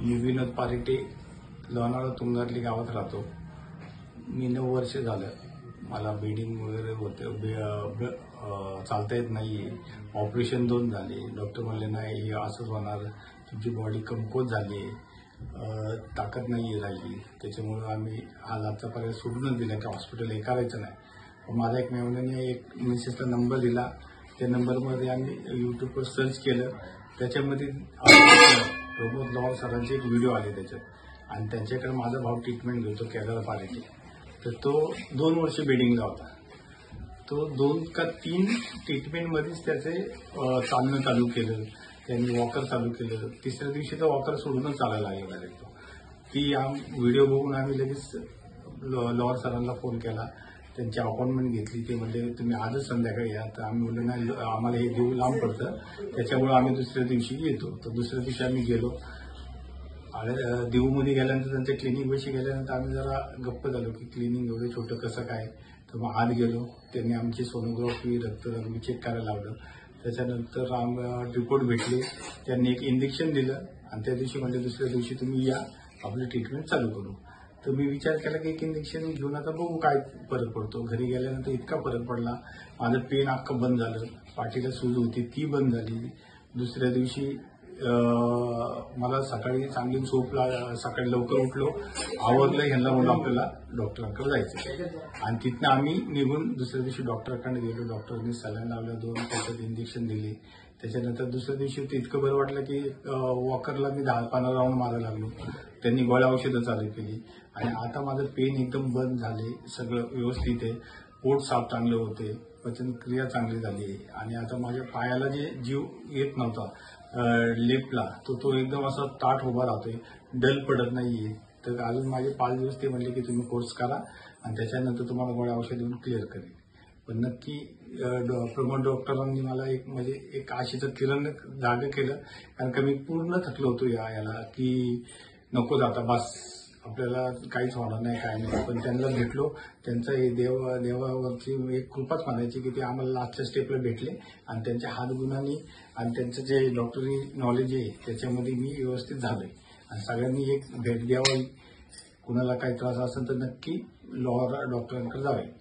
मी विनोद पारिटे लोणावळा तुंगारली गावात राहतो. मी 9 वर्ष झालं. मला ब्लिडिंग वगैरे होते, चालता येत नाही. ऑपरेशन 2 झाले. डॉक्टर म्हणले नाही हे असंच होणार, तुमची बॉडी कमकुवत झाली, ताकद नाही राहिली. त्याच्यामुळे आम्ही आज आजचा पर्याय सोडूनच दिला की हॉस्पिटल हे करायचं नाही. पण माझा एक मेवण्याने एक मिसेसचा नंबर दिला. त्या नंबरमध्ये आम्ही यूट्यूबवर सर्च केलं. त्याच्यामध्ये प्रमोद लॉर सरांचे एक व्हिडिओ आले त्याच्यात आणि त्यांच्याकडे माझा भाऊ ट्रीटमेंट घेतो केदार पारिटे. तर तो 2 वर्ष बेडिंगला होता. तो 2 का 3 ट्रीटमेंटमध्येच त्याचे चालणं चालू केलं. त्यांनी वॉकर चालू केलं. तिसऱ्या दिवशी तर वॉकर सोडूनच चालायला लागला डायरेक्ट. ती व्हिडिओ बघून आम्ही लगेच लॉर सरांना फोन केला. त्यांची अपॉइंटमेंट घेतली. ते म्हणजे तुम्ही आजच संध्याकाळी या. तर आम्ही म्हणलं नाही, आम्हाला हे देऊ लांब पडतं, त्याच्यामुळे आम्ही दुसऱ्या दिवशी येतो. तर दुसऱ्या दिवशी आम्ही गेलो. देऊमध्ये गेल्यानंतर त्यांच्या क्लिनिकपाशी गेल्यानंतर आम्ही जरा गप्प झालो की क्लिनिक एवढं छोटं कसं काय. तर मग आत गेलो. त्यांनी आमची सोनोग्राफी रक्तदाब चेक करायला लावलं. त्याच्यानंतर रिपोर्ट भेटले. त्यांनी एक इंजेक्शन दिलं आणि त्या दिवशी म्हणजे दुसऱ्या दिवशी तुम्ही या, आपली ट्रीटमेंट चालू करू. तर मी विचार केला की एक इंजेक्शन घेऊन आता बघू काय फरक पडतो. घरी गेल्यानंतर इतका फरक पडला. माझं पेन अख्खं बंद झालं. पाठीला सूज होती ती बंद झाली. दुसऱ्या दिवशी मला सकाळी चांगली झोप सकाळी लवकर उठलो, आवरलं, ह्यांना म्हणून आपल्याला डॉक्टरांकडे जायचं. आणि तिथनं आम्ही निघून दुसऱ्या दिवशी डॉक्टरांकडे गेलो. डॉक्टरनी सलाईन लावलं, 2 त्याच्यात इंजेक्शन दिले. त्याच्यानंतर दुसऱ्या दिवशी ते इतकं बरं वाटलं की वॉकरला मी 10-15 राऊंड मारायला लागलो. त्यांनी गोळ्या औषधं चालू केली आणि आता माझं पेन एकदम बंद झाले. सगळं व्यवस्थित आहे. पोट साफ चांगले होते, पचनक्रिया चांगली झाली आणि आता माझ्या पायाला जे जीव येत नव्हता लेफ्टला, तो एकदम असा ताठ उभा राहतोय, डल पडत नाहीये. तर अजून माझे 5 दिवस ते म्हणले की तुम्ही कोर्स करा आणि त्याच्यानंतर तुम्हाला गोळ्या औषध देऊन क्लिअर करेल. पण नक्की प्रमोद डॉक्टरांनी मला एक आशेचं किरण जागं केलं. कारण का मी पूर्ण थकलो होतो याला की नको जाता बस, आपल्याला काहीच होणार नाही, काय नाही. पण त्यांना भेटलो. त्यांचा देवावरची एक कृपाच म्हणायची की ते आम्हाला लास्टच्या स्टेपला भेटले आणि त्यांच्या हातगुणांनी आणि त्यांचं जे डॉक्टरी नॉलेज आहे त्याच्यामध्ये मी व्यवस्थित झालोय. आणि सगळ्यांनी एक भेट द्यावी. कुणाला काही त्रास असेल तर नक्की लॉर डॉक्टरांकडे जावे.